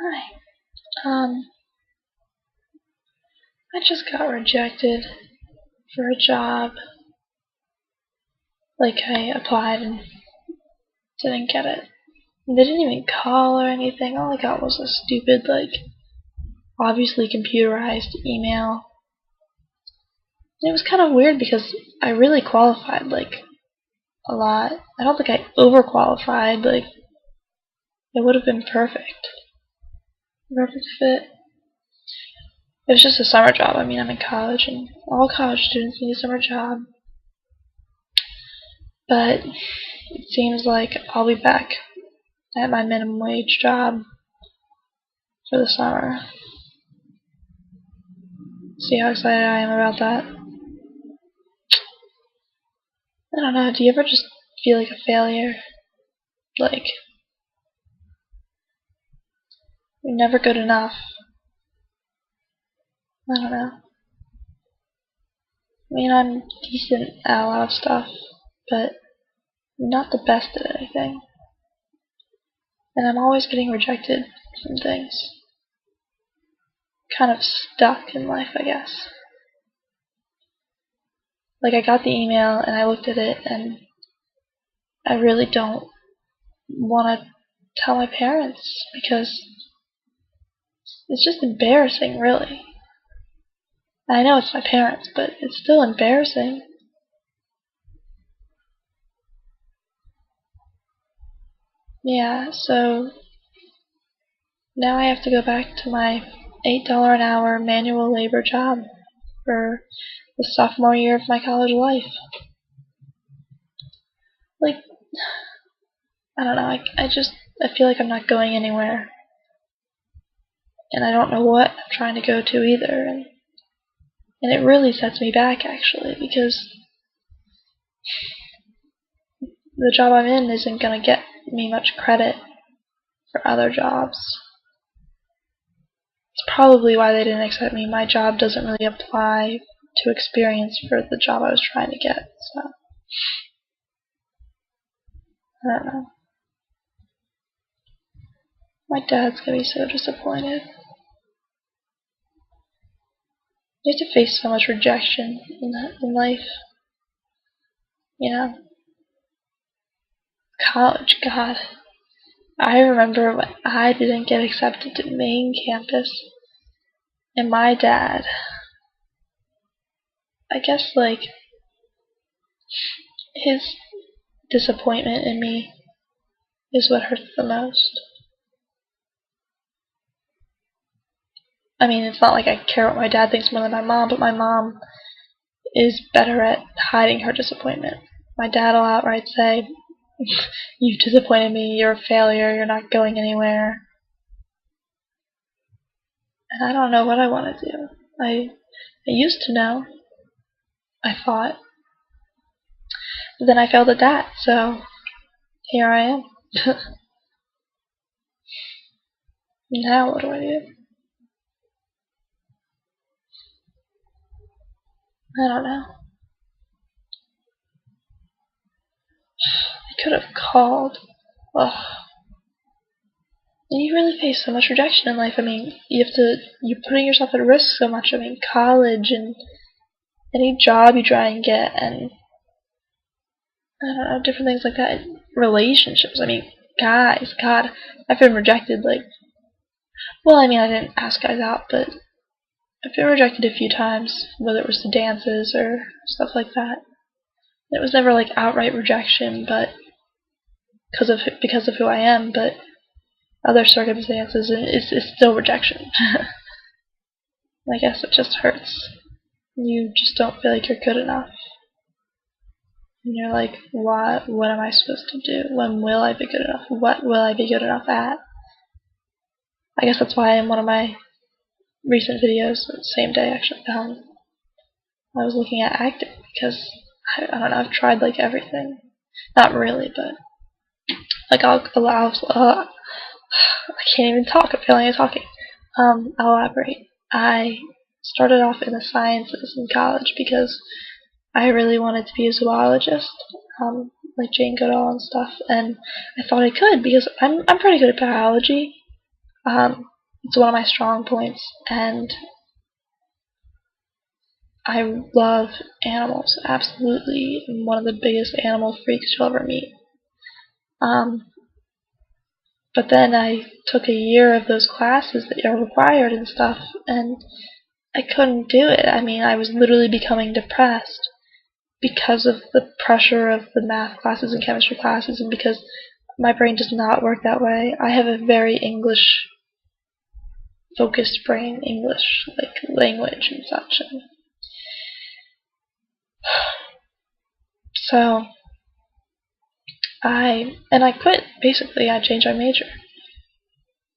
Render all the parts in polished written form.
Hi. I just got rejected for a job. Like, I applied and didn't get it. And they didn't even call or anything. All I got was a stupid, obviously computerized email. And it was kind of weird because I really qualified, a lot. I don't think I overqualified. It would have been perfect. Perfect fit. It was just a summer job. I mean, I'm in college, and all college students need a summer job. But it seems like I'll be back at my minimum wage job for the summer. See how excited I am about that? I don't know, do you ever just feel like a failure? Like, you're never good enough. I don't know. I mean, I'm decent at a lot of stuff, but I'm not the best at anything. And I'm always getting rejected from things. Kind of stuck in life, I guess. Like, I got the email and I looked at it and I really don't want to tell my parents because it's just embarrassing, really. I know it's my parents, but it's still embarrassing. Yeah, so now I have to go back to my $8 an hour manual labor job for the sophomore year of my college life. Like, I don't know, I feel like I'm not going anywhere. And I don't know what I'm trying to go to either. And it really sets me back, actually, because the job I'm in isn't going to get me much credit for other jobs. It's probably why they didn't accept me. My job doesn't really apply to experience for the job I was trying to get, so I don't know. My dad's gonna be so disappointed. You have to face so much rejection in life. You know? College, God. I remember when I didn't get accepted to main campus, and my dad, I guess, his disappointment in me is what hurts the most. I mean, it's not like I care what my dad thinks more than my mom, but my mom is better at hiding her disappointment. My dad will outright say, "You've disappointed me, you're a failure, you're not going anywhere." And I don't know what I want to do. I used to know, I thought. But then I failed at that, so here I am. Now what do I do? I don't know. I could have called. Ugh. And you really face so much rejection in life. I mean, you're putting yourself at risk so much. I mean, college and any job you try and get, and I don't know, different things like that. Relationships. I mean, guys, God, I've been rejected, well, I mean, I didn't ask guys out, but I've been rejected a few times, whether it was to dances or stuff like that. It was never outright rejection, but because of who I am, but other circumstances, it's still rejection. I guess it just hurts. You just don't feel like you're good enough. And you're like, what am I supposed to do? When will I be good enough? What will I be good enough at? I guess that's why in one of my recent videos, the same day actually, I was looking at acting because I don't know, I've tried everything. Not really, but I can't even talk. I'm failing at talking. I'll elaborate. I started off in the sciences in college because I really wanted to be a zoologist, like Jane Goodall and stuff, and I thought I could because I'm pretty good at biology. It's one of my strong points, and I love animals, absolutely. I'm one of the biggest animal freaks you'll ever meet. But then I took a year of those classes that are required and stuff, and I couldn't do it. I mean, I was literally becoming depressed because of the pressure of the math classes and chemistry classes, and because my brain does not work that way. I have a very English focused brain, English like language and such. And so I quit. Basically, I changed my major,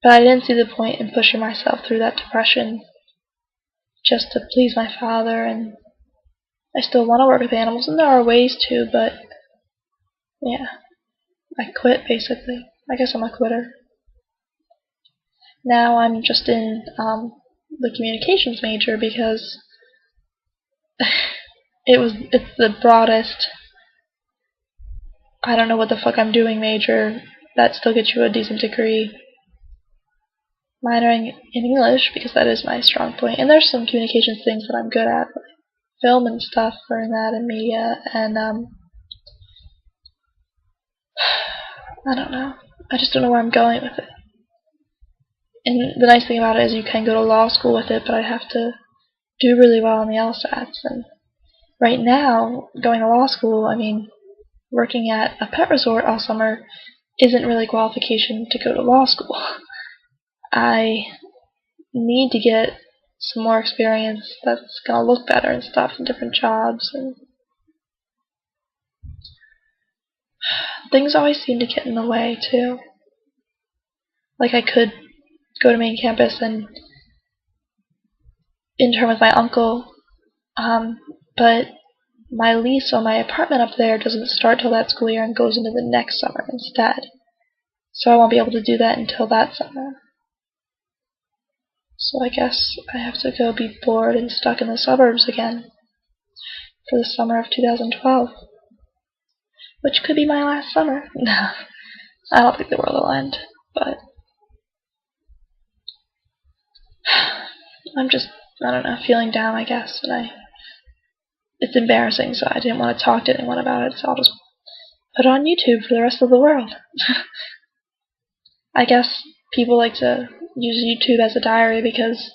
but I didn't see the point in pushing myself through that depression just to please my father. And I still want to work with animals, and there are ways to, but yeah, I quit basically. I guess I'm a quitter. Now I'm just in the communications major because it's the broadest, I don't know what the fuck I'm doing major that still gets you a decent degree. Minoring in English because that is my strong point, and there's some communications things that I'm good at, like film and stuff, learning that and media, and I don't know. I just don't know where I'm going with it. And the nice thing about it is you can go to law school with it, but I have to do really well on the LSATs. And right now, going to law school, I mean, working at a pet resort all summer isn't really qualification to go to law school. I need to get some more experience that's gonna look better and stuff in different jobs, and things always seem to get in the way too. Like I could go to main campus and intern with my uncle, but my lease on my apartment up there doesn't start till that school year and goes into the next summer instead. So I won't be able to do that until that summer. So I guess I have to go be bored and stuck in the suburbs again for the summer of 2012. Which could be my last summer. No, I don't think the world will end, but I'm just, I don't know, feeling down, I guess, and it's embarrassing, so I didn't want to talk to anyone about it, so I'll just put it on YouTube for the rest of the world. I guess people like to use YouTube as a diary because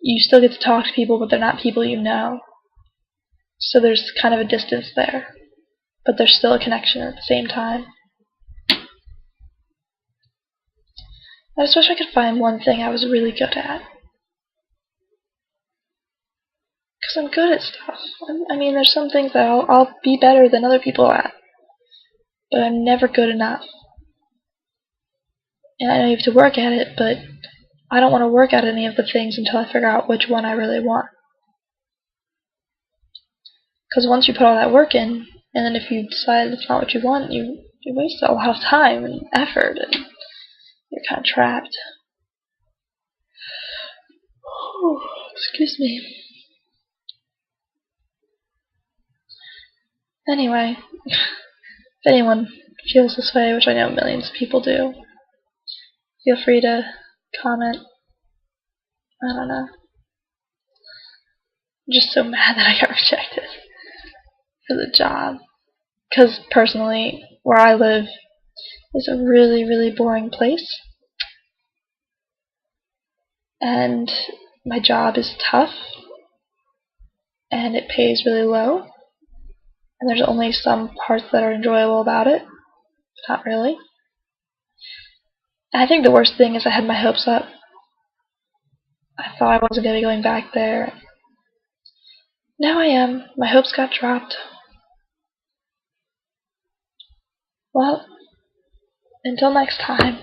you still get to talk to people, but they're not people you know. So there's kind of a distance there, but there's still a connection at the same time. I just wish I could find one thing I was really good at. Because I'm good at stuff. I mean, there's some things that I'll be better than other people at, but I'm never good enough. And I know you have to work at it, but I don't want to work at any of the things until I figure out which one I really want. Because once you put all that work in, and then if you decide it's not what you want, you waste a lot of time and effort, and you're kind of trapped. Oh, excuse me. Anyway, if anyone feels this way, which I know millions of people do, feel free to comment. I don't know. I'm just so mad that I got rejected for the job. Because personally, where I live is a really, really boring place. And my job is tough. And it pays really low. And there's only some parts that are enjoyable about it. But not really. And I think the worst thing is I had my hopes up. I thought I wasn't going to be going back there. Now I am. My hopes got dropped. Well, until next time.